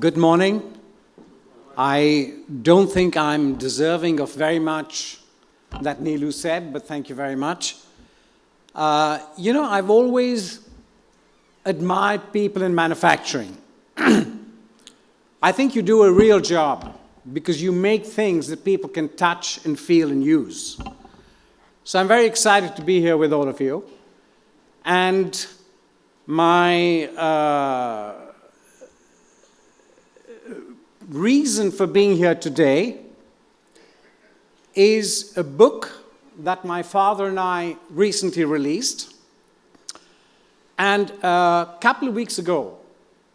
Good morning. I don't think I'm deserving of very much that Neelu said, but thank you very much. I've always admired people in manufacturing. I think you do a real job because you make things that people can touch and feel and use. So I'm very excited to be here with all of you. And my reason for being here today is a book that my father and I recently released. And a couple of weeks ago,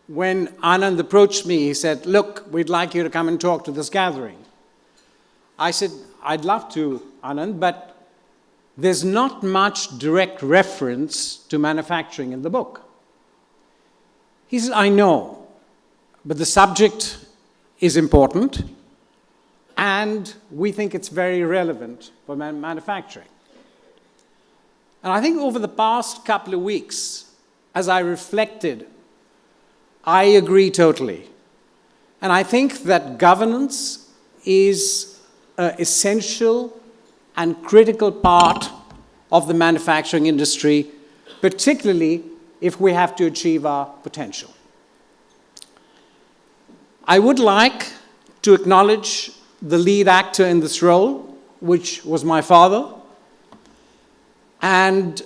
when Anand approached me, he said, "Look, we'd like you to come and talk to this gathering." I said, "I'd love to, Anand, but there's not much direct reference to manufacturing in the book." He said, "I know, but the subject is important, and we think it's very relevant for manufacturing." And I think over the past couple of weeks, as I reflected, I agree totally. And I think that governance is an essential and critical part of the manufacturing industry, particularly if we have to achieve our potential. I would like to acknowledge the lead actor in this role, which was my father. And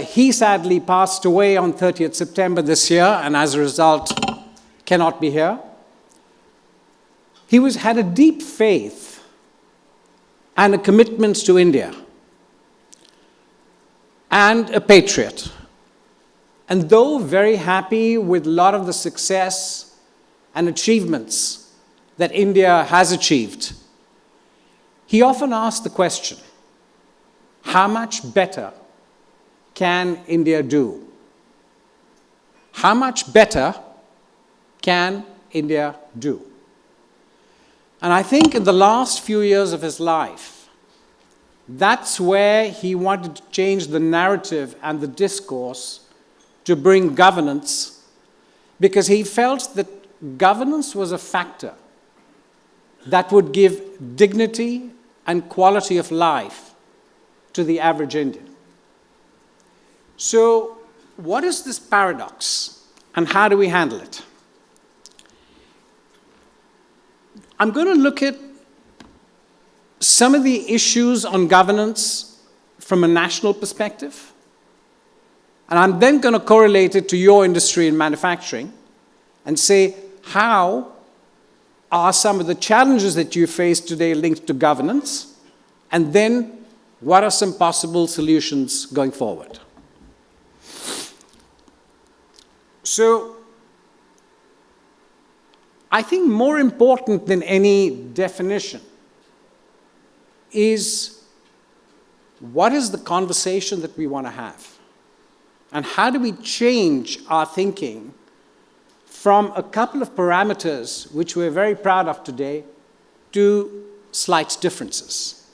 he sadly passed away on 30th September this year, and as a result, cannot be here. He had a deep faith and a commitment to India, and a patriot. And though very happy with a lot of the success and achievements that India has achieved, he often asked the question, how much better can India do? How much better can India do? And I think in the last few years of his life, that's where he wanted to change the narrative and the discourse to bring governance, because he felt that governance was a factor that would give dignity and quality of life to the average Indian. So, what is this paradox, and how do we handle it? I'm going to look at some of the issues on governance from a national perspective, and I'm then going to correlate it to your industry in manufacturing and say, how are some of the challenges that you face today linked to governance? And then, what are some possible solutions going forward? So, I think more important than any definition is what is the conversation that we want to have? And how do we change our thinking from a couple of parameters, which we're very proud of today, to slight differences?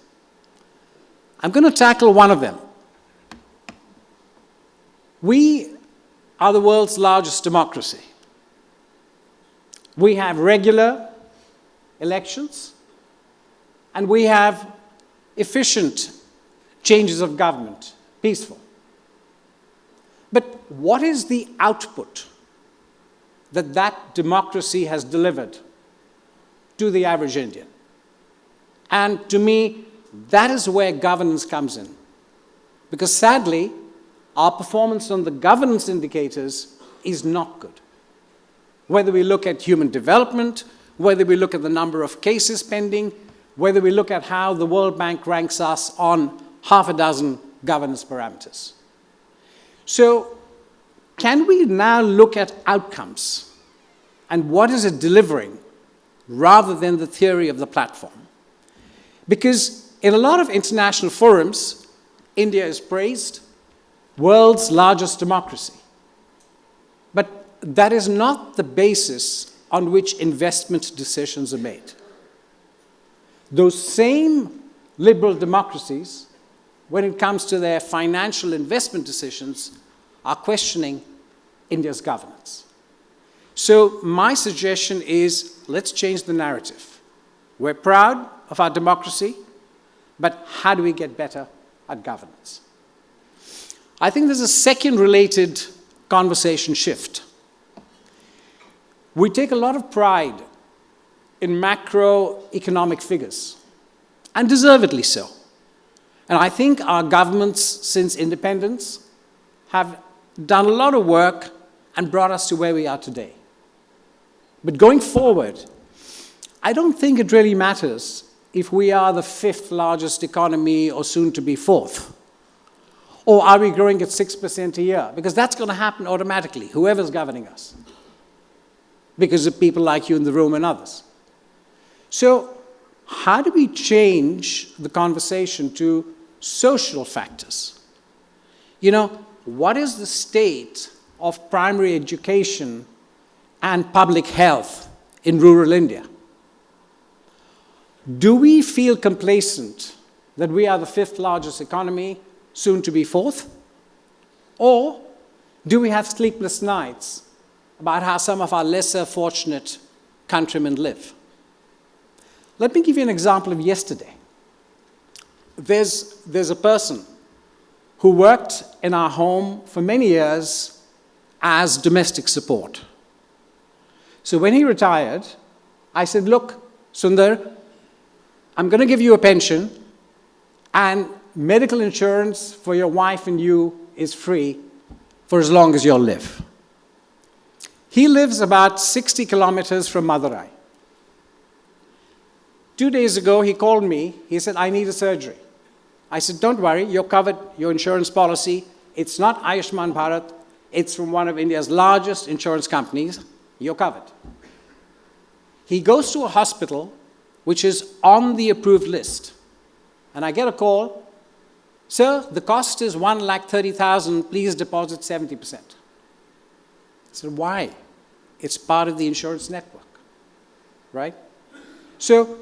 I'm going to tackle one of them. We are the world's largest democracy. We have regular elections, and we have efficient changes of government, peaceful. But what is the output that democracy has delivered to the average Indian? And to me, that is where governance comes in. Because sadly, our performance on the governance indicators is not good. Whether we look at human development, whether we look at the number of cases pending, whether we look at how the World Bank ranks us on half a dozen governance parameters. So, can we now look at outcomes and what is it delivering rather than the theory of the platform? Because in a lot of international forums, India is praised, world's largest democracy. But that is not the basis on which investment decisions are made. Those same liberal democracies, when it comes to their financial investment decisions, are questioning India's governance. So my suggestion is, let's change the narrative. We're proud of our democracy, but how do we get better at governance? I think there's a second related conversation shift. We take a lot of pride in macroeconomic figures, and deservedly so. And I think our governments since independence have done a lot of work and brought us to where we are today. But going forward, I don't think it really matters if we are the 5th largest economy or soon to be 4th. Or are we growing at 6% a year? Because that's going to happen automatically, whoever's governing us. Because of people like you in the room and others. So how do we change the conversation to social factors? You know, what is the state of primary education and public health in rural India? Do we feel complacent that we are the 5th largest economy, soon to be 4th? Or do we have sleepless nights about how some of our lesser fortunate countrymen live? Let me give you an example of yesterday. There's a person who worked in our home for many years as domestic support. So when he retired, I said, look, Sundar, I'm going to give you a pension, and medical insurance for your wife and you is free for as long as you'll live. He lives about 60 kilometers from Madurai. 2 days ago, he called me. He said, I need a surgery. I said, don't worry, you're covered, your insurance policy. It's not Ayushman Bharat. It's from one of India's largest insurance companies. You're covered. He goes to a hospital which is on the approved list. And I get a call, sir, the cost is 1,30,000, please deposit 70%. I said, why? It's part of the insurance network, right? So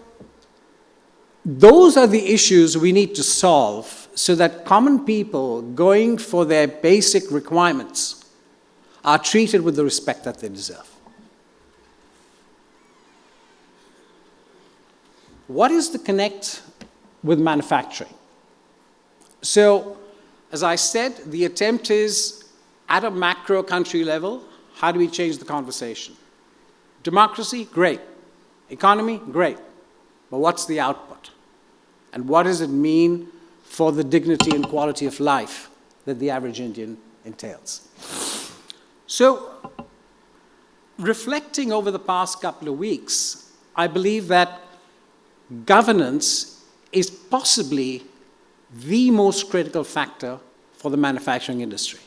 those are the issues we need to solve so that common people going for their basic requirements are treated with the respect that they deserve. What is the connect with manufacturing? So, as I said, the attempt is at a macro country level, how do we change the conversation? Democracy, great. Economy, great. But what's the output? And what does it mean for the dignity and quality of life that the average Indian entails? So, reflecting over the past couple of weeks, I believe that governance is possibly the most critical factor for the manufacturing industry.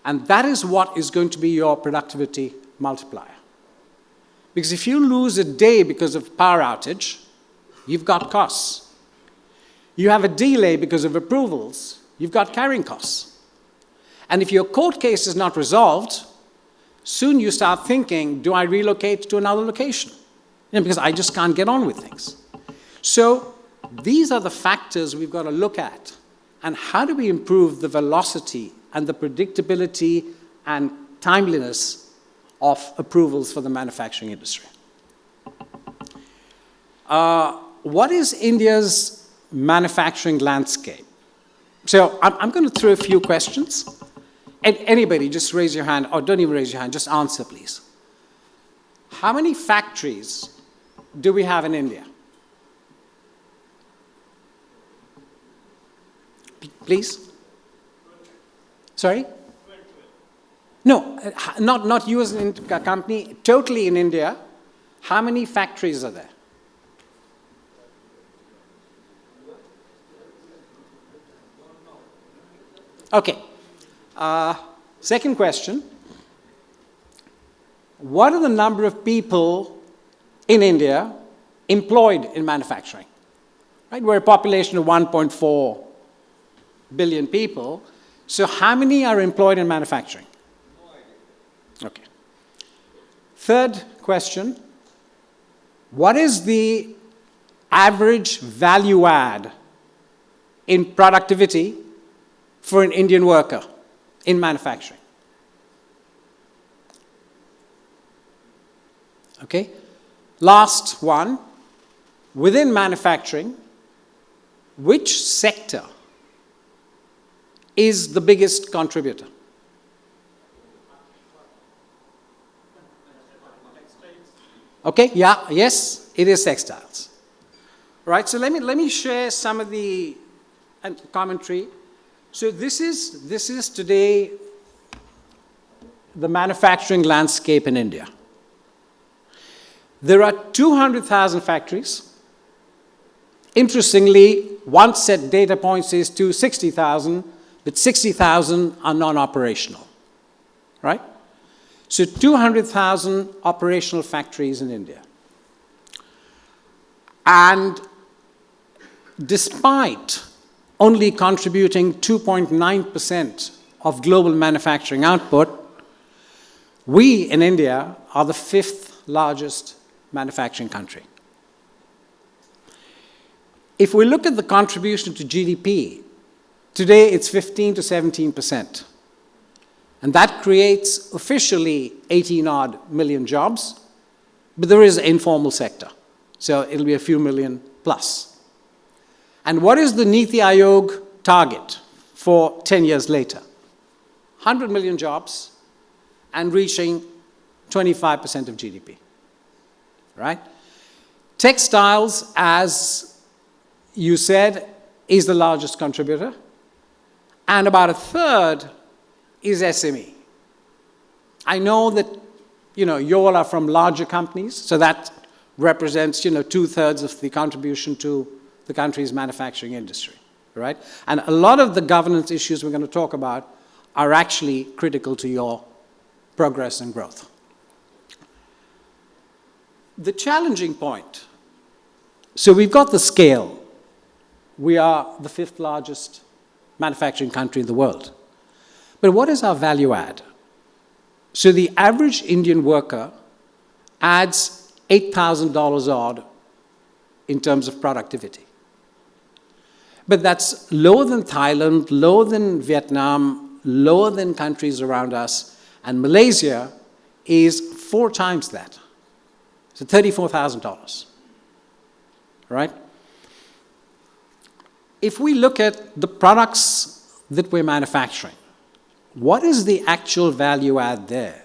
And that is what is going to be your productivity multiplier. Because if you lose a day because of power outage, you've got costs. You have a delay because of approvals, you've got carrying costs. And if your court case is not resolved, soon you start thinking, do I relocate to another location? Because I just can't get on with things. So these are the factors we've got to look at. And how do we improve the velocity and the predictability and timeliness of approvals for the manufacturing industry? What is India's manufacturing landscape? So I'm going to throw a few questions. And anybody, just raise your hand, or don't even raise your hand, just answer, please. How many factories do we have in India? Please? Sorry? No, not you as a company, totally in India. How many factories are there? Okay. Second question. What are the number of people in India employed in manufacturing? Right? We're a population of 1.4 billion people. So how many are employed in manufacturing? Okay. Third question. What is the average value add in productivity for an Indian worker in manufacturing? Okay? Last one, within manufacturing, which sector is the biggest contributor? Okay, yeah, yes, it is textiles. Right, so let me share some of the commentary. So this is today the manufacturing landscape in India. There are 200,000 factories. Interestingly, one set data point says 260,000, but 60,000 are non-operational, right? So 200,000 operational factories in India. And despite only contributing 2.9% of global manufacturing output, we in India are the 5th largest manufacturing country. If we look at the contribution to GDP, today it's 15 to 17%. And that creates officially 18-odd million jobs, but there is an informal sector. So it'll be a few million plus. And what is the Niti Aayog target for 10 years later? 100 million jobs and reaching 25% of GDP, right? Textiles, as you said, is the largest contributor, and about a third is SME. I know that, you all are from larger companies, so that represents, 2/3 of the contribution to the country's manufacturing industry, right? And a lot of the governance issues we're going to talk about are actually critical to your progress and growth. The challenging point, so we've got the scale. We are the 5th largest manufacturing country in the world. But what is our value add? So the average Indian worker adds $8,000 odd in terms of productivity. But that's lower than Thailand, lower than Vietnam, lower than countries around us, and Malaysia is 4 times that. So $34,000, right? If we look at the products that we're manufacturing, what is the actual value add there?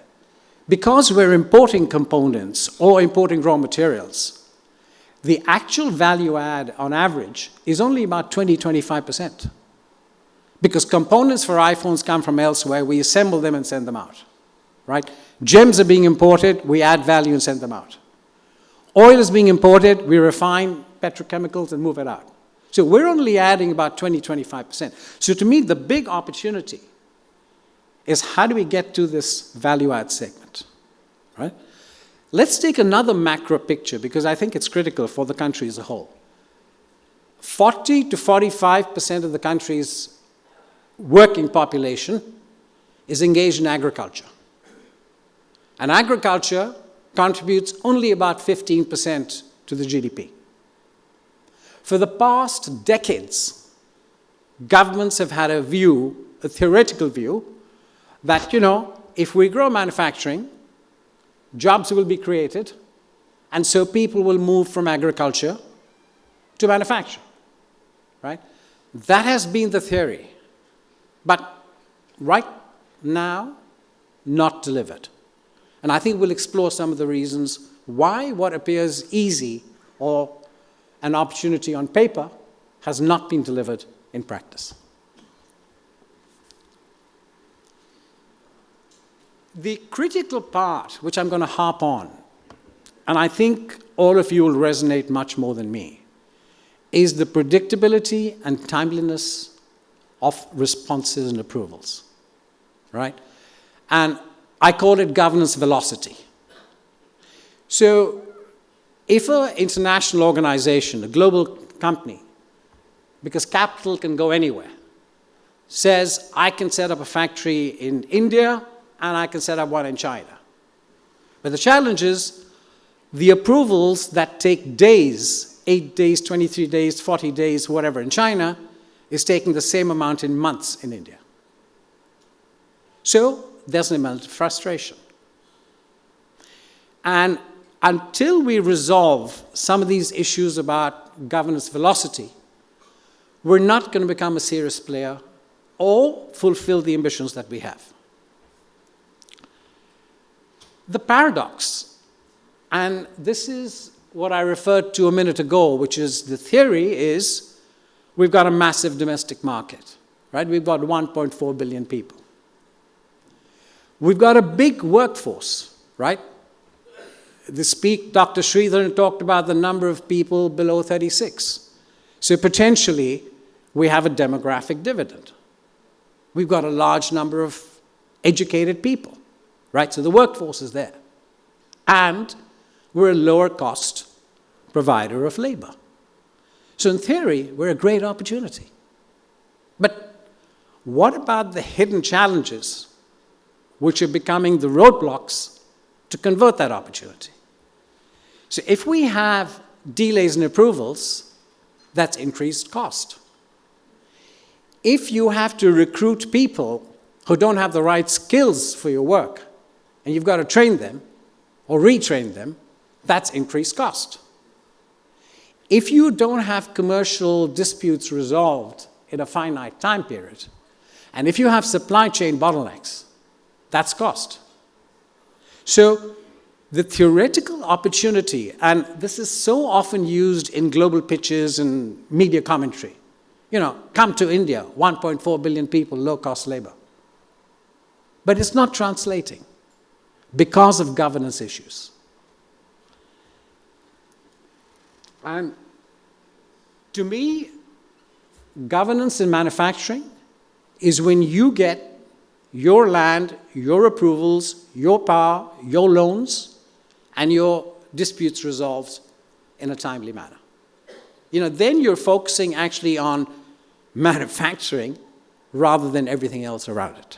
Because we're importing components or importing raw materials, the actual value add on average is only about 20–25%. Because components for iPhones come from elsewhere, we assemble them and send them out, right? Gems are being imported, we add value and send them out. Oil is being imported, we refine petrochemicals and move it out. So we're only adding about 20–25%. So to me, the big opportunity is how do we get to this value add segment, right? Let's take another macro picture because I think it's critical for the country as a whole. 40 to 45% of the country's working population is engaged in agriculture. And agriculture contributes only about 15% to the GDP. For the past decades, governments have had a view, a theoretical view, that, if we grow manufacturing, jobs will be created, and so people will move from agriculture to manufacture, right? That has been the theory, but right now, not delivered. And I think we'll explore some of the reasons why what appears easy or an opportunity on paper has not been delivered in practice. The critical part, which I'm going to harp on, and I think all of you will resonate much more than me, is the predictability and timeliness of responses and approvals, right? And I call it governance velocity. So if an international organization, a global company, because capital can go anywhere, says, I can set up a factory in India and I can set up one in China. But the challenge is the approvals that take days, 8 days, 23 days, 40 days, whatever in China, is taking the same amount in months in India. So there's an amount of frustration. And until we resolve some of these issues about governance velocity, we're not going to become a serious player or fulfill the ambitions that we have. The paradox, and this is what I referred to a minute ago, which is the theory is we've got a massive domestic market, right? We've got 1.4 billion people. We've got a big workforce, right? Dr. Sridharan talked about the number of people below 36. So potentially, we have a demographic dividend. We've got a large number of educated people, right? So the workforce is there. And we're a lower cost provider of labor. So in theory, we're a great opportunity. But what about the hidden challenges which are becoming the roadblocks to convert that opportunity? So if we have delays in approvals, that's increased cost. If you have to recruit people who don't have the right skills for your work, and you've got to train them or retrain them, that's increased cost. If you don't have commercial disputes resolved in a finite time period, and if you have supply chain bottlenecks, that's cost. So the theoretical opportunity, and this is so often used in global pitches and media commentary, come to India, 1.4 billion people, low-cost labor. But it's not translating because of governance issues. And to me, governance in manufacturing is when you get your land, your approvals, your power, your loans, and your disputes resolved in a timely manner. Then you're focusing actually on manufacturing rather than everything else around it.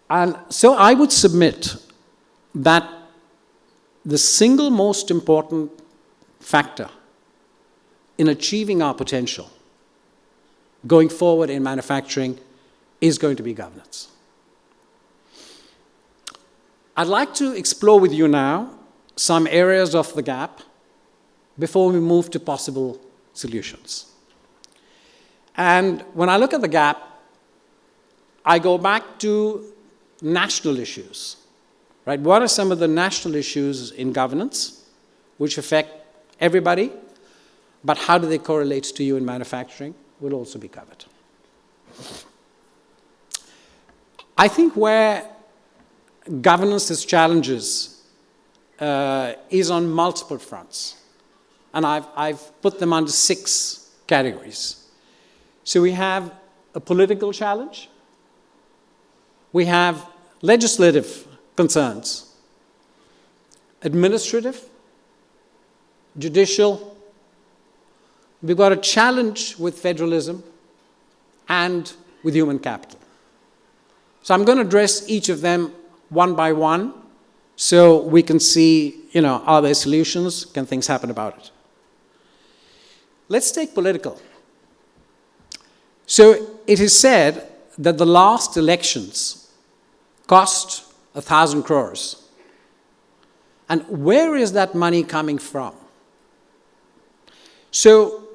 And so I would submit that the single most important factor in achieving our potential going forward in manufacturing is going to be governance. I'd like to explore with you now some areas of the gap before we move to possible solutions. And when I look at the gap, I go back to national issues, right? What are some of the national issues in governance which affect everybody, but how do they correlate to you in manufacturing will also be covered. I think where governance has challenges is on multiple fronts. And I've put them under 6 categories. So we have a political challenge. We have legislative concerns, administrative, judicial. We've got a challenge with federalism and with human capital. So I'm going to address each of them one by one so we can see, are there solutions? Can things happen about it? Let's take political. So it is said that the last elections cost 1,000 crores. And where is that money coming from? So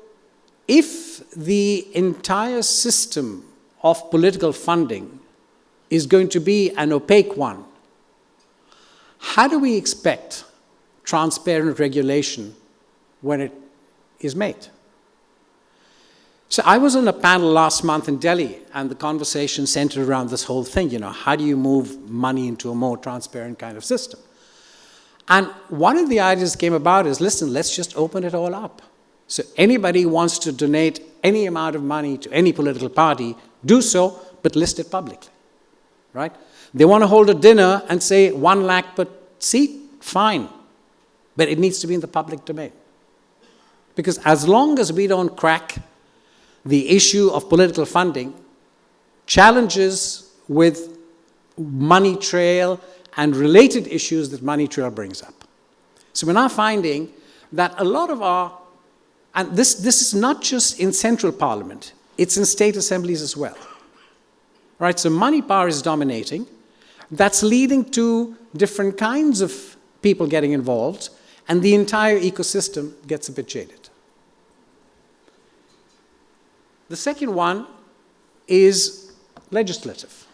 if the entire system of political funding is going to be an opaque one, how do we expect transparent regulation when it is made? So I was on a panel last month in Delhi, and the conversation centered around this whole thing, how do you move money into a more transparent kind of system? And one of the ideas came about is, listen, let's just open it all up. So anybody wants to donate any amount of money to any political party, do so, but list it publicly, right? They want to hold a dinner and say 1 lakh per seat, fine. But it needs to be in the public domain. Because as long as we don't crack the issue of political funding, challenges with money trail and related issues that money trail brings up. So we're now finding that a lot of our, and this is not just in central parliament, it's in state assemblies as well. Right, so money power is dominating. That's leading to different kinds of people getting involved, and the entire ecosystem gets a bit jaded. The second one is legislative.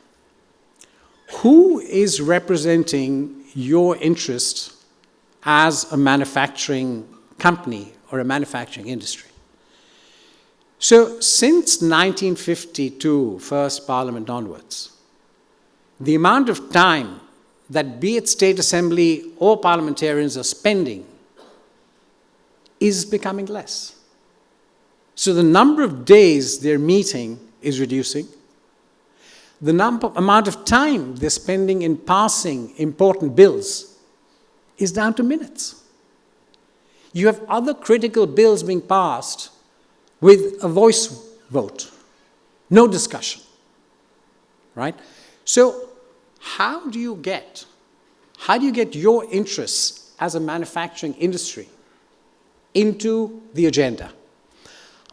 Who is representing your interest as a manufacturing company or a manufacturing industry? So since 1952, first Parliament onwards, the amount of time that be it State Assembly or parliamentarians are spending is becoming less. So the number of days they're meeting is reducing. The amount of time they're spending in passing important bills is down to minutes. You have other critical bills being passed with a voice vote, no discussion, right? So how do you get your interests as a manufacturing industry into the agenda?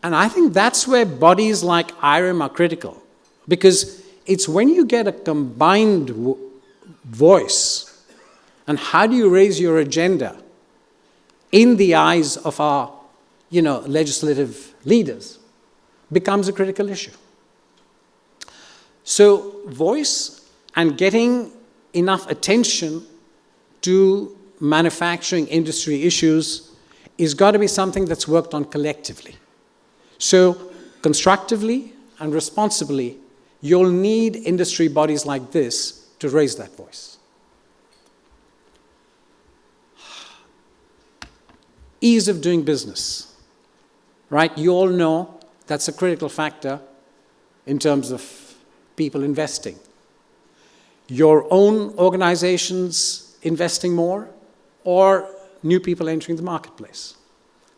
And I think that's where bodies like IREM are critical, because it's when you get a combined voice, and how do you raise your agenda in the eyes of our, legislative leaders, becomes a critical issue. So voice and getting enough attention to manufacturing industry issues is got to be something that's worked on collectively. So constructively and responsibly, you'll need industry bodies like this to raise that voice. Ease of doing business, right? You all know that's a critical factor in terms of people investing. Your own organizations investing more, or new people entering the marketplace.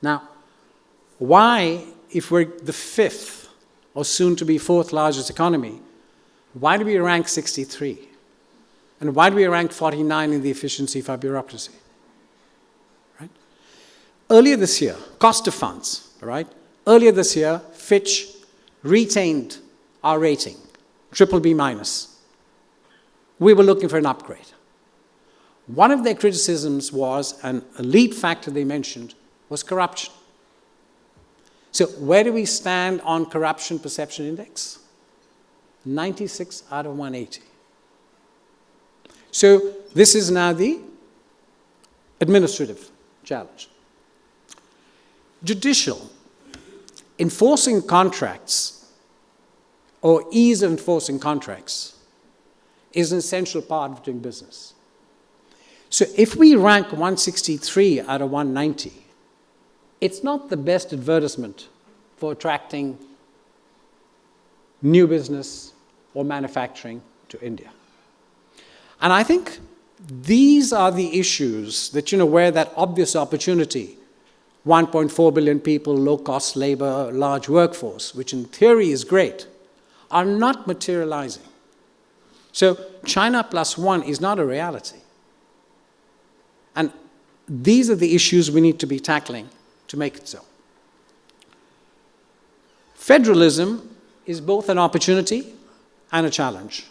Now, why, if we're the fifth or soon to be fourth largest economy, why do we rank 63? And why do we rank 49 in the efficiency of our bureaucracy? Right? Earlier this year, cost of funds, right? Earlier this year, Fitch retained our rating, BBB-. We were looking for an upgrade. One of their criticisms was, and a lead factor they mentioned, was corruption. So where do we stand on corruption perception index? 96 out of 180. So this is now the administrative challenge. Judicial, enforcing contracts or ease of enforcing contracts is an essential part of doing business. So if we rank 163 out of 190, it's not the best advertisement for attracting new business or manufacturing to India. And I think these are the issues that, where that obvious opportunity, 1.4 billion people, low-cost labor, large workforce, which in theory is great, are not materializing. So China plus one is not a reality. And these are the issues we need to be tackling to make it so. Federalism is both an opportunity and a challenge.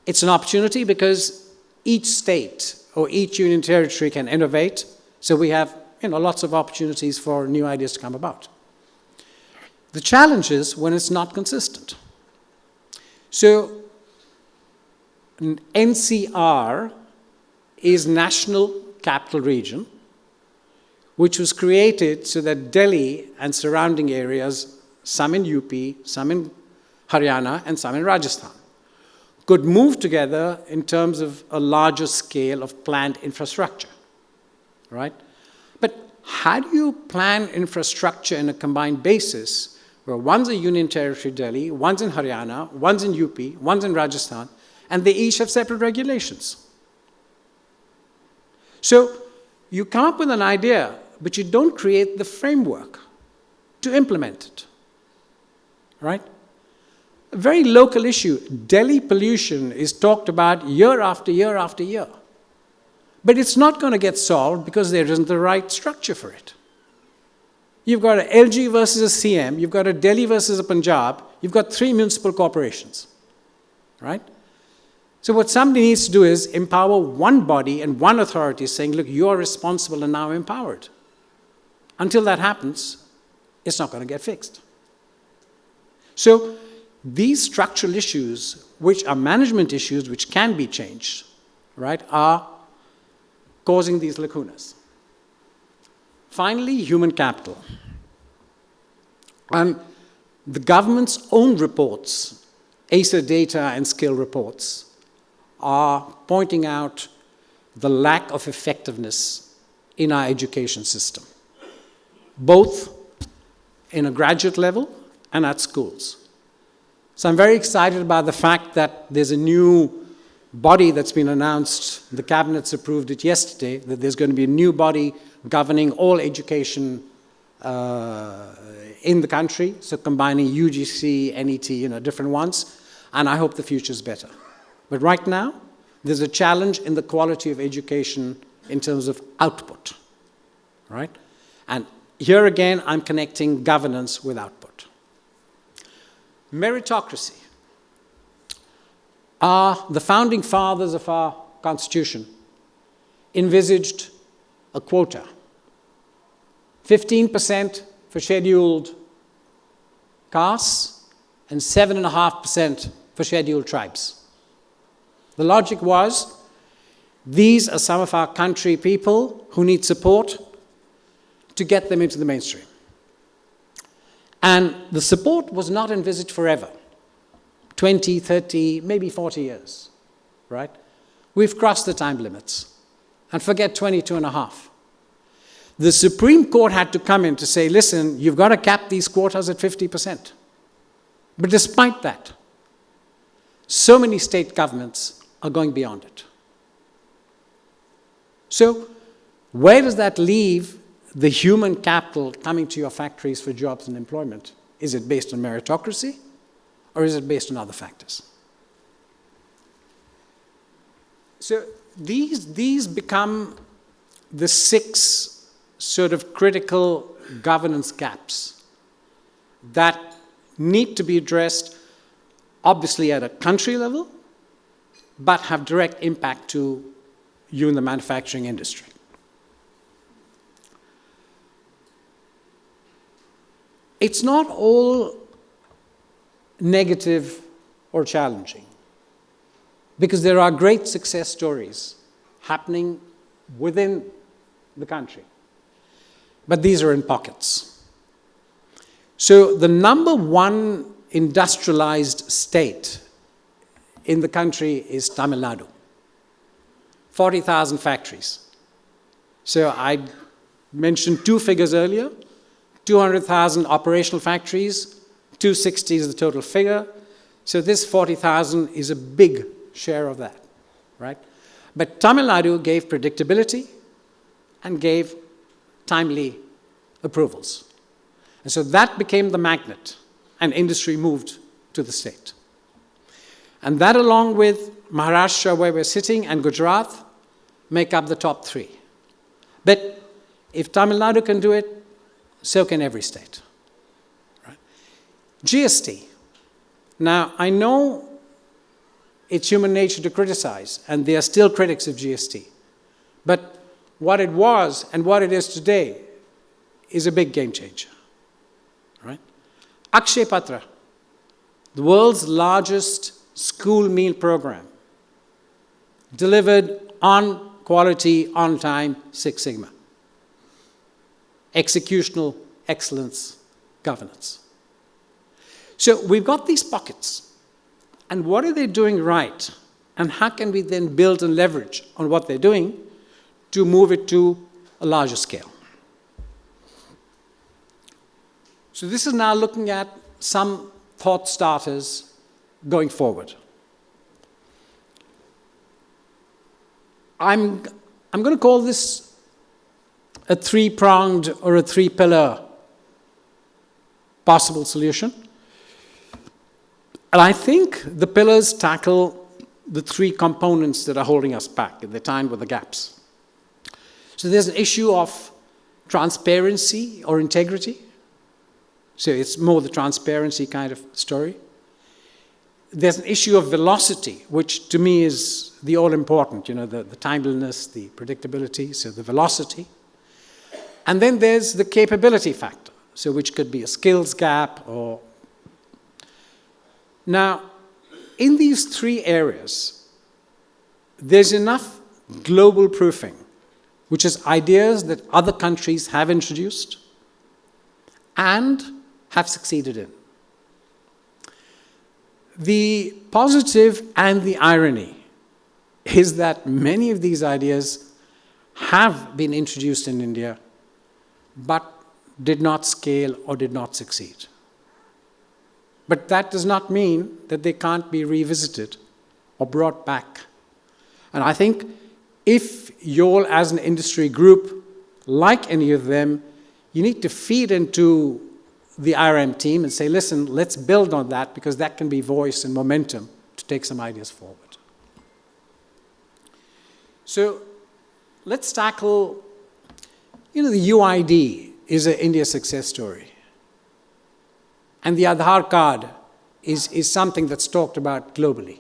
It's an opportunity because each state or each union territory can innovate, so we have lots of opportunities for new ideas to come about. The challenge is when it's not consistent. So NCR is National Capital Region, which was created so that Delhi and surrounding areas, some in UP, some in Haryana, and some in Rajasthan, could move together in terms of a larger scale of planned infrastructure, right? But how do you plan infrastructure in a combined basis where one's a union territory, Delhi, one's in Haryana, one's in UP, one's in Rajasthan, and they each have separate regulations? So you come up with an idea, but you don't create the framework to implement it, right? A very local issue. Delhi pollution is talked about year after year after year. But it's not going to get solved because there isn't the right structure for it. You've got an LG versus a CM, you've got a Delhi versus a Punjab, you've got 3 municipal corporations, right? So what somebody needs to do is empower one body and one authority saying, look, you're responsible and now empowered. Until that happens, it's not going to get fixed. So these structural issues, which are management issues, which can be changed, right, are causing these lacunas. Finally, human capital. And the government's own reports, ACER data and skill reports, are pointing out the lack of effectiveness in our education system, both in a graduate level and at schools. So I'm very excited about the fact that there's a new body that's been announced. The cabinet's approved it yesterday, that there's going to be a new body governing all education in the country, so combining UGC, NET, different ones, and I hope the future is better. But right now, there's a challenge in the quality of education in terms of output, right? And here again, I'm connecting governance with output. Meritocracy. The founding fathers of our Constitution envisaged a quota. 15% for scheduled castes and 7.5% for scheduled tribes. The logic was, these are some of our country people who need support to get them into the mainstream. And the support was not envisaged forever. 20, 30, maybe 40 years, right? We've crossed the time limits. And forget 22.5. The Supreme Court had to come in to say, listen, you've got to cap these quotas at 50%. But despite that, so many state governments are going beyond it. So where does that leave the human capital coming to your factories for jobs and employment? Is it based on meritocracy, or is it based on other factors? So these become the 6 sort of critical governance gaps that need to be addressed, obviously at a country level, but have direct impact to you in the manufacturing industry. It's not all negative or challenging, because there are great success stories happening within the country. But these are in pockets. So the number 1 industrialized state in the country is Tamil Nadu. 40,000 factories. So I mentioned 2 figures earlier. 200,000 operational factories, 260 is the total figure. So this 40,000 is a big share of that, right? But Tamil Nadu gave predictability and gave timely approvals. And so that became the magnet, and industry moved to the state. And that, along with Maharashtra, where we're sitting, and Gujarat, make up the top 3. But if Tamil Nadu can do it, so can every state. Right? GST. Now, I know it's human nature to criticize, and there are still critics of GST. But what it was and what it is today is a big game changer. Right? Akshay Patra, the world's largest school meal program, delivered on quality, on time, 6 Sigma. Executional excellence, governance. So we've got these pockets. And what are they doing right? And how can we then build and leverage on what they're doing to move it to a larger scale? So this is now looking at some thought starters going forward. I'm going to call this a 3-pronged or a 3-pillar possible solution. And I think the pillars tackle the 3 components that are holding us back at the time with the gaps. So there's an issue of transparency or integrity. So it's more the transparency kind of story. there's an issue of velocity, which to me is the all-important, the timeliness, the predictability, so the velocity. And then there's the capability factor, so which could be a skills gap or... Now, in these three areas, there's enough global proofing, which is ideas that other countries have introduced and have succeeded in. The positive and the irony is that many of these ideas have been introduced in India, but did not scale or did not succeed. But that does not mean that they can't be revisited or brought back. And I think if you all as an industry group like any of them, you need to feed into the IRM team and say, listen, let's build on that because that can be voice and momentum to take some ideas forward. So let's tackle, the UID is an India success story. And the Aadhaar card is something that's talked about globally.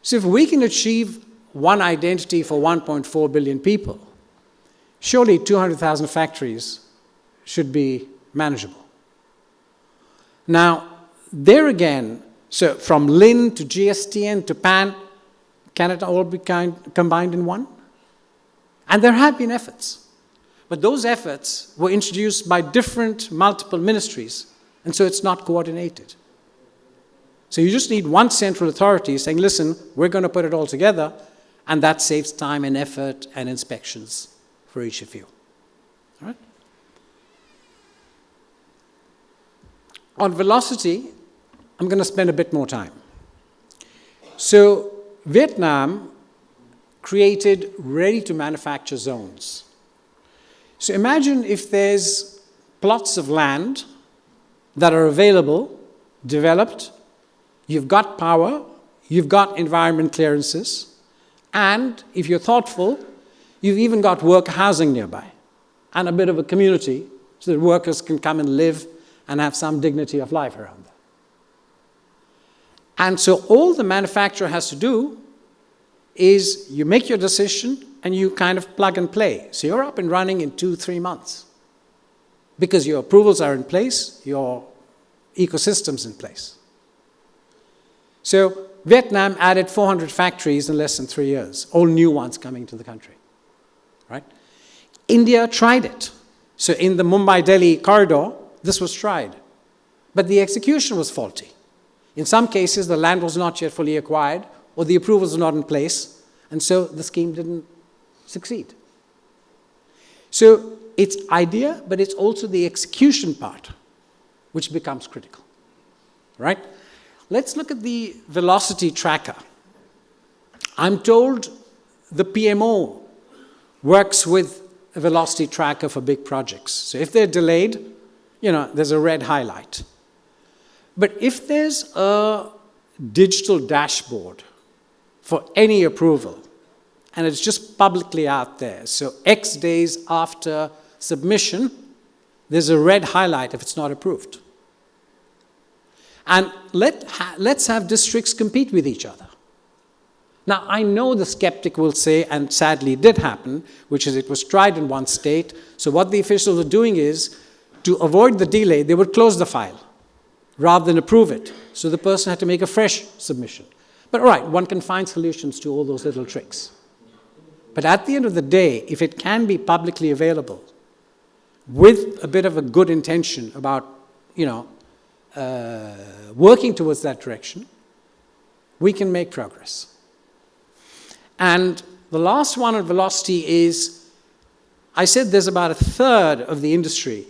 So if we can achieve one identity for 1.4 billion people, surely 200,000 factories should be manageable. Now, there again, so from LIN to GSTN to PAN, can it all be combined in one? And there have been efforts. But those efforts were introduced by different multiple ministries, and so it's not coordinated. So you just need one central authority saying, listen, we're going to put it all together, and that saves time and effort and inspections for each of you. All right? On velocity, I'm going to spend a bit more time. So Vietnam created ready-to-manufacture zones. So imagine if there's plots of land that are available, developed, you've got power, you've got environment clearances, and if you're thoughtful, you've even got work housing nearby and a bit of a community so that workers can come and live and have some dignity of life around them. And so all the manufacturer has to do is you make your decision and you kind of plug and play. So you're up and running in 2-3 months because your approvals are in place, your ecosystem's in place. So Vietnam added 400 factories in less than 3 years, all new ones coming to the country, right? India tried it. So in the Mumbai-Delhi corridor, this was tried. But the execution was faulty. In some cases, the land was not yet fully acquired, or the approvals were not in place, and so the scheme didn't succeed. So it's idea, but it's also the execution part, which becomes critical, right? Let's look at the velocity tracker. I'm told the PMO works with a velocity tracker for big projects. So if they're delayed, there's a red highlight. But if there's a digital dashboard for any approval, and it's just publicly out there, so X days after submission, there's a red highlight if it's not approved. And let's have districts compete with each other. Now, I know the skeptic will say, and sadly it did happen, which is it was tried in one state, so what the officials are doing is, to avoid the delay, they would close the file rather than approve it. So the person had to make a fresh submission. But all right, one can find solutions to all those little tricks. But at the end of the day, if it can be publicly available with a bit of a good intention about, working towards that direction, we can make progress. And the last one on velocity is, I said there's about a third of the industry,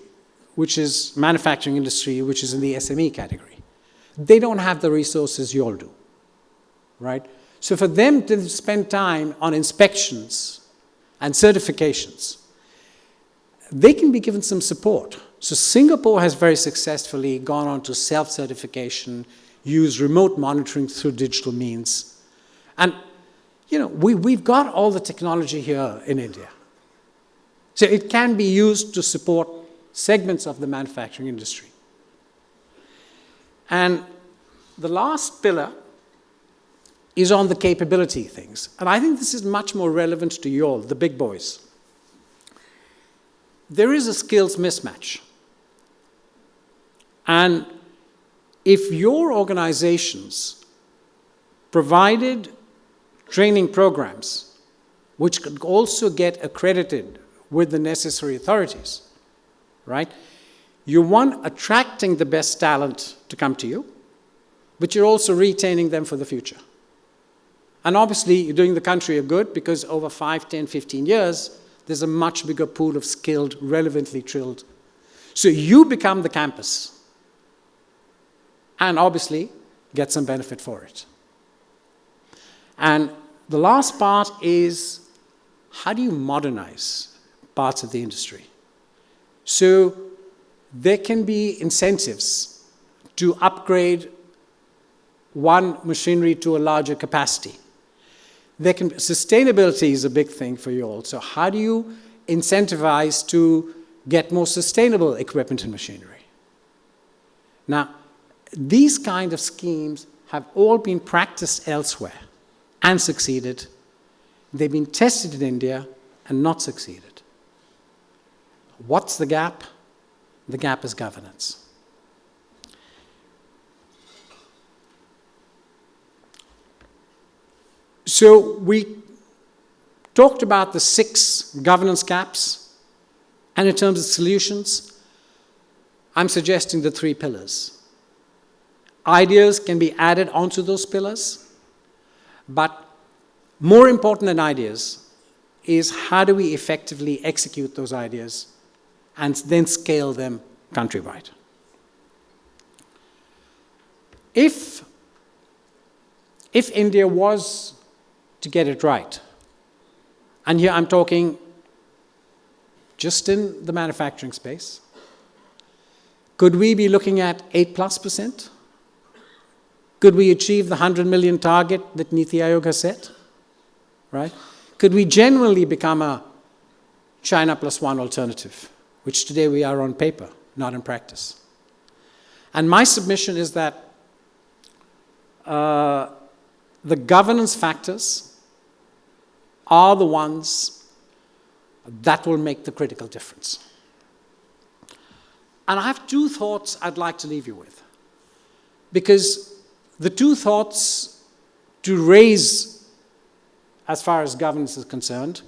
which is manufacturing industry, which is in the SME category. They don't have the resources you all do, right? So for them to spend time on inspections and certifications, they can be given some support. So Singapore has very successfully gone on to self-certification, use remote monitoring through digital means. And, we've got all the technology here in India. So it can be used to support segments of the manufacturing industry. And the last pillar is on the capability things. And I think this is much more relevant to you all, the big boys. There is a skills mismatch. And if your organizations provided training programs which could also get accredited with the necessary authorities, right? You're one, attracting the best talent to come to you, but you're also retaining them for the future. And obviously, you're doing the country a good because over 5, 10, 15 years, there's a much bigger pool of skilled, relevantly trained. So you become the campus. And obviously, get some benefit for it. And the last part is, how do you modernize parts of the industry? So there can be incentives to upgrade one machinery to a larger capacity. Sustainability is a big thing for you all. So how do you incentivize to get more sustainable equipment and machinery? Now, these kind of schemes have all been practiced elsewhere and succeeded. They've been tested in India and not succeeded. What's the gap? The gap is governance. So we talked about the 6 governance gaps, and in terms of solutions, I'm suggesting the 3 pillars. Ideas can be added onto those pillars, but more important than ideas is how do we effectively execute those ideas and then scale them countrywide. If India was to get it right, and here I'm talking just in the manufacturing space, could we be looking at 8+%? Could we achieve the 100 million target that Niti Aayog has set? Right? Could we genuinely become a China +1 alternative, which today we are on paper, not in practice? And my submission is that the governance factors are the ones that will make the critical difference. And I have 2 thoughts I'd like to leave you with. Because the 2 thoughts to raise as far as governance is concerned,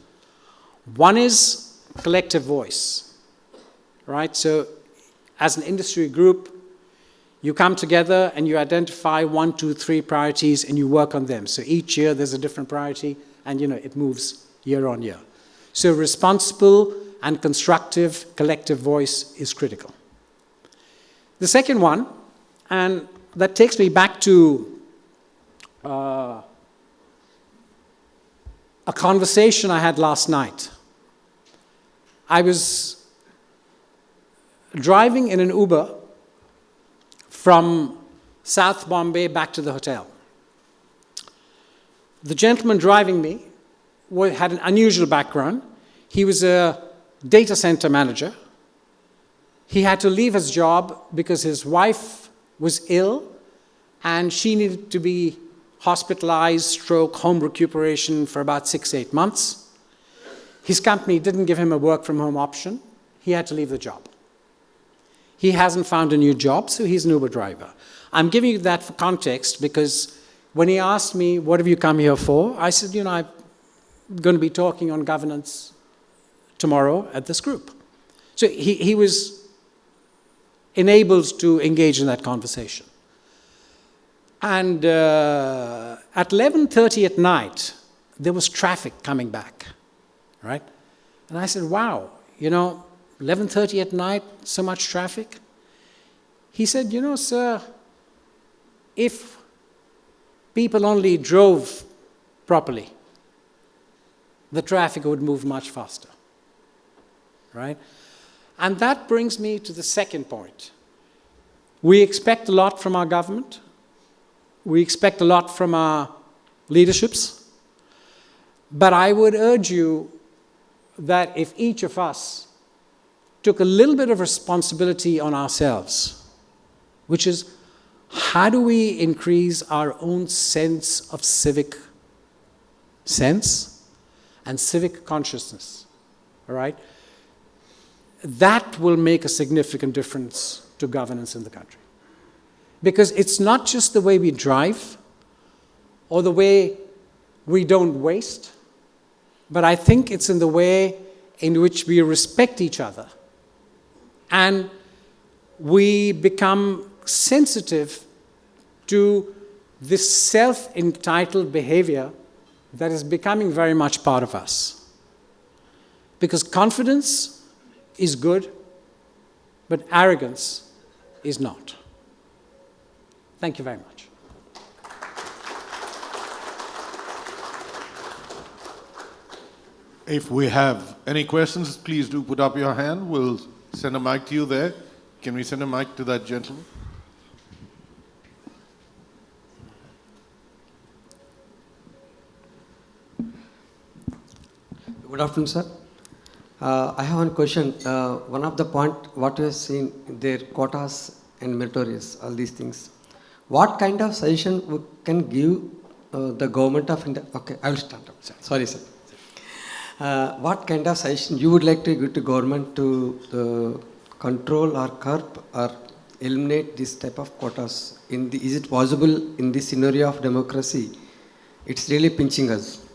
one is collective voice, right? So as an industry group, you come together and you identify 1, 2, 3 priorities and you work on them. So each year there's a different priority and it moves year on year. So responsible and constructive collective voice is critical. The second one, and that takes me back to a conversation I had last night. I was driving in an Uber from South Bombay back to the hotel. The gentleman driving me had an unusual background. He was a data center manager. He had to leave his job because his wife was ill and she needed to be hospitalized, stroke, home recuperation for about 6-8 months. His company didn't give him a work from home option. He had to leave the job. He hasn't found a new job, so he's an Uber driver. I'm giving you that for context because when he asked me, what have you come here for? I said, I'm going to be talking on governance tomorrow at this group. So he was enabled to engage in that conversation. And at 11:30 at night, there was traffic coming back, right? And I said, wow, 11:30 at night, so much traffic? He said, sir, if people only drove properly, the traffic would move much faster, right? And that brings me to the second point. We expect a lot from our government. We expect a lot from our leaderships. But I would urge you that if each of us took a little bit of responsibility on ourselves, which is, how do we increase our own sense of civic sense and civic consciousness, all right? That will make a significant difference to governance in the country. Because it's not just the way we drive or the way we don't waste, but I think it's in the way in which we respect each other and we become sensitive to this self-entitled behavior that is becoming very much part of us. Because confidence is good, but arrogance is not. Thank you very much. If we have any questions, please do put up your hand. We'll send a mic to you there. Can we send a mic to that gentleman? Good afternoon, sir. I have one question. One of the point, what you have seen, their quotas and meritorious, all these things. What kind of suggestion we can give the government of India? Okay, I will start up. Sorry, sir. What kind of suggestion you would like to give to government to control or curb or eliminate this type of quotas? Is it possible in this scenario of democracy? It's really pinching us.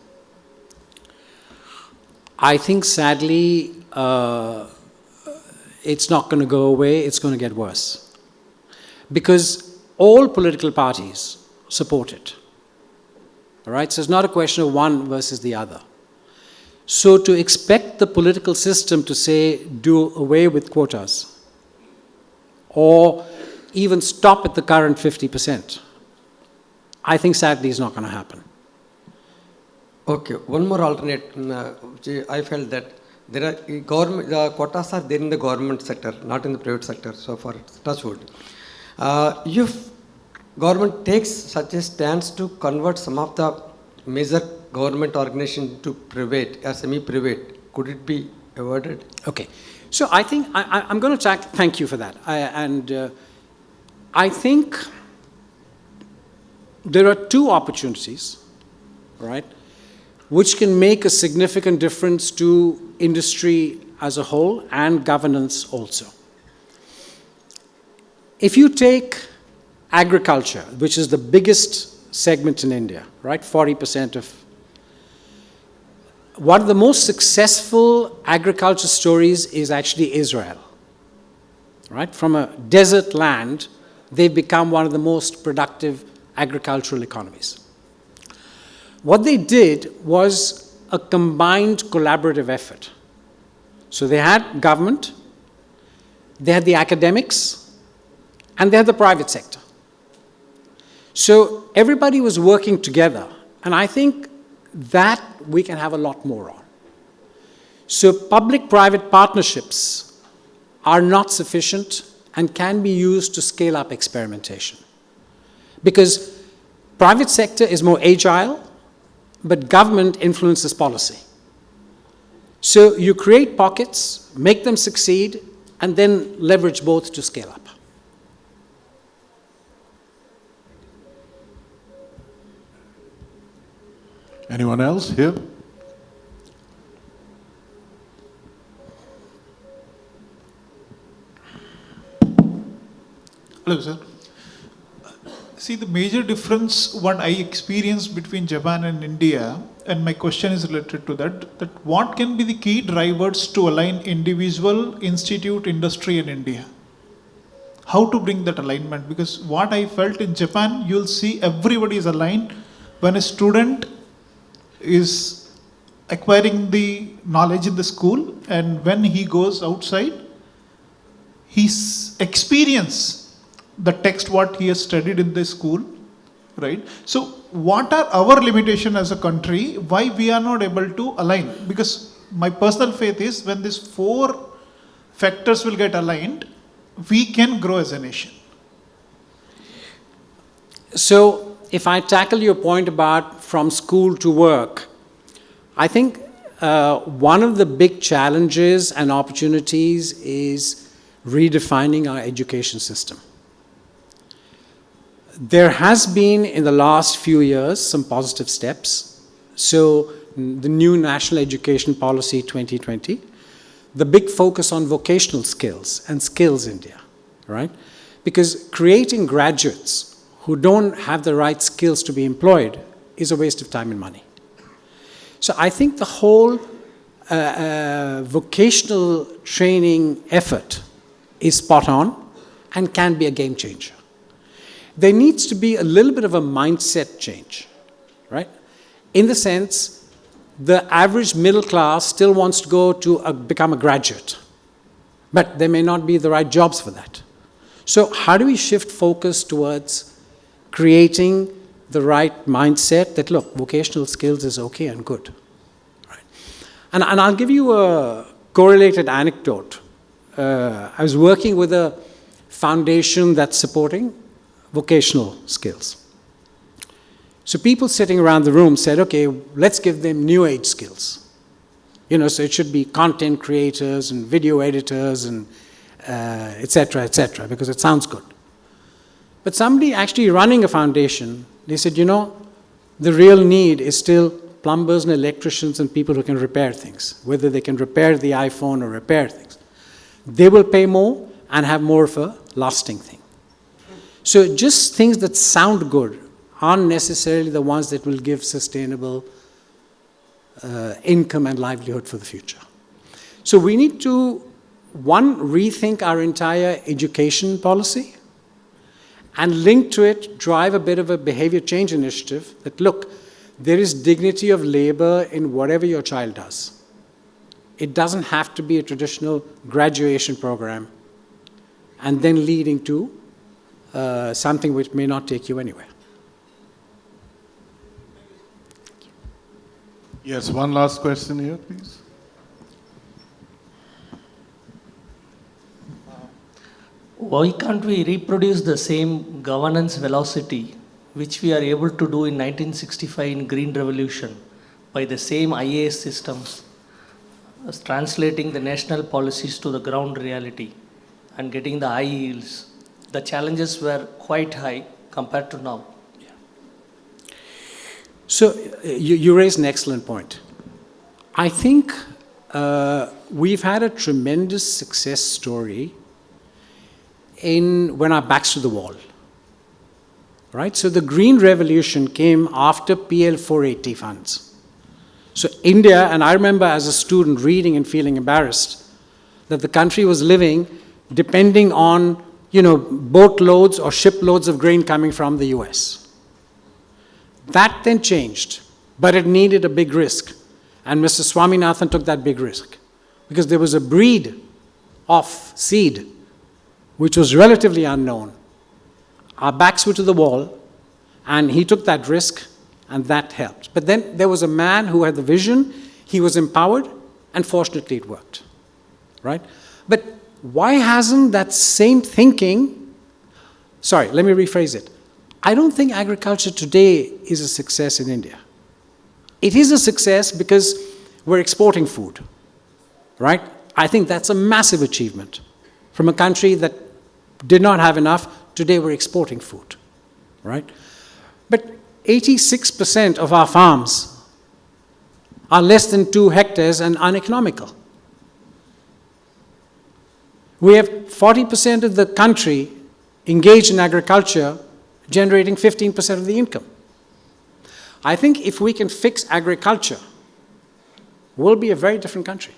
I think sadly, it's not going to go away, it's going to get worse. Because all political parties support it. All right? So it's not a question of one versus the other. So to expect the political system to say, do away with quotas, or even stop at the current 50%, I think sadly is not going to happen. Okay, one more alternate. I felt that there are government quotas are there in the government sector, not in the private sector. So far, touchwood. If government takes such a stance to convert some of the major government organization to private, semi-private, could it be avoided? Okay, so I think I'm going to thank you for that. I think there are two opportunities, right, which can make a significant difference to industry as a whole and governance also. If you take agriculture, which is the biggest segment in India, right, 40% of, one of the most successful agriculture stories is actually Israel, right? From a desert land, they've become one of the most productive agricultural economies. What they did was a combined collaborative effort. So they had government, they had the academics, and they had the private sector. So everybody was working together, and I think that we can have a lot more on. So public-private partnerships are not sufficient and can be used to scale up experimentation. Because private sector is more agile, but government influences policy. So you create pockets, make them succeed, and then leverage both to scale up. Anyone else here? Hello, sir. See, the major difference what I experienced between Japan and India, and my question is related to that what can be the key drivers to align individual, institute, industry and India? How to bring that alignment? Because what I felt in Japan, you'll see everybody is aligned. When a student is acquiring the knowledge in the school, and when he goes outside, he's experience the text what he has studied in the school, right? So what are our limitation as a country, why we are not able to align? Because my personal faith is when these four factors will get aligned, we can grow as a nation. So if I tackle your point about from school to work, I think one of the big challenges and opportunities is redefining our education system. There has been, in the last few years, some positive steps. So the new National Education Policy 2020, the big focus on vocational skills and Skills India, right? Because creating graduates who don't have the right skills to be employed is a waste of time and money. So I think the whole vocational training effort is spot on and can be a game changer. There needs to be a little bit of a mindset change, right? In the sense, the average middle class still wants to go to become a graduate, but there may not be the right jobs for that. So how do we shift focus towards creating the right mindset that, look, vocational skills is okay and good, right? And I'll give you a correlated anecdote. I was working with a foundation that's supporting vocational skills. So people sitting around the room said, okay, let's give them new age skills. You know, so it should be content creators and video editors and et cetera, because it sounds good. But somebody actually running a foundation, they said, you know, the real need is still plumbers and electricians and people who can repair things, whether they can repair the iPhone or repair things. They will pay more and have more of a lasting thing. So just things that sound good aren't necessarily the ones that will give sustainable income and livelihood for the future. So we need to, one, rethink our entire education policy and link to it, drive a bit of a behavior change initiative that, look, there is dignity of labor in whatever your child does. It doesn't have to be a traditional graduation program and then leading to something which may not take you anywhere. Yes, one last question here, please. Why can't we reproduce the same governance velocity which we are able to do in 1965 in Green Revolution by the same IAS systems, as translating the national policies to the ground reality and getting the high yields? The challenges were quite high compared to now. So you raise an excellent point. I think we've had a tremendous success story when our backs to the wall, right? So the Green Revolution came after PL 480 funds. So India, and I remember as a student reading and feeling embarrassed that the country was living depending on, you know, boatloads or shiploads of grain coming from the US. That then changed, but it needed a big risk. And Mr. Swaminathan took that big risk because there was a breed of seed which was relatively unknown. Our backs were to the wall, and he took that risk, and that helped. But then there was a man who had the vision, he was empowered, and fortunately it worked, right? But why hasn't that same thinking, sorry, let me rephrase it. I don't think agriculture today is a success in India. It is a success because we're exporting food, right? I think that's a massive achievement. From a country that did not have enough, today we're exporting food, right? But 86% of our farms are less than 2 hectares and uneconomical. We have 40% of the country engaged in agriculture, generating 15% of the income. I think if we can fix agriculture, we'll be a very different country.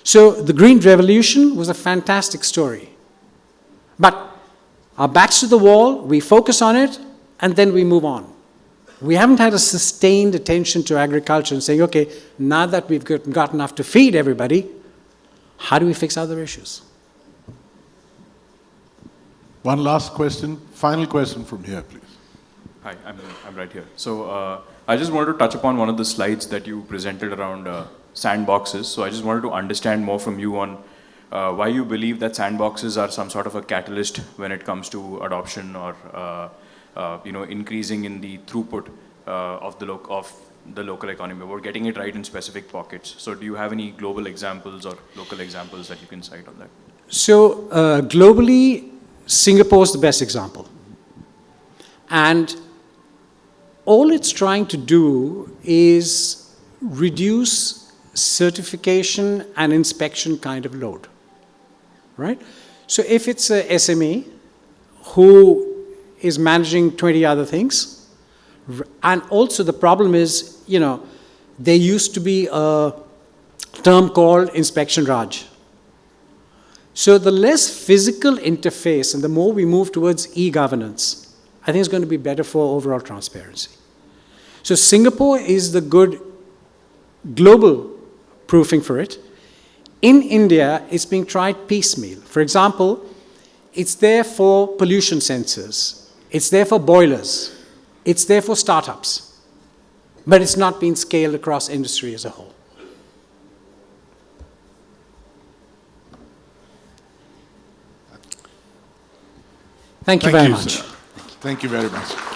So the Green Revolution was a fantastic story. But our backs to the wall, we focus on it, and then we move on. We haven't had a sustained attention to agriculture and saying, okay, now that we've got enough to feed everybody, how do we fix other issues? One last question, final question from here, please. Hi, I'm right here. So I just wanted to touch upon one of the slides that you presented around sandboxes. So I just wanted to understand more from you on why you believe that sandboxes are some sort of a catalyst when it comes to adoption or increasing in the throughput of the local economy. We're getting it right in specific pockets. So do you have any global examples or local examples that you can cite on that? So globally, Singapore is the best example. And all it's trying to do is reduce certification and inspection kind of load, right? So if it's a SME who is managing 20 other things, and also the problem is, there used to be a term called inspection Raj. So the less physical interface and the more we move towards e-governance, I think it's going to be better for overall transparency. So Singapore is the good global proofing for it. In India, it's being tried piecemeal. For example, it's there for pollution sensors. It's there for boilers. It's there for startups. But it's not being scaled across industry as a whole. Thank you very much. Sir. Thank you very much.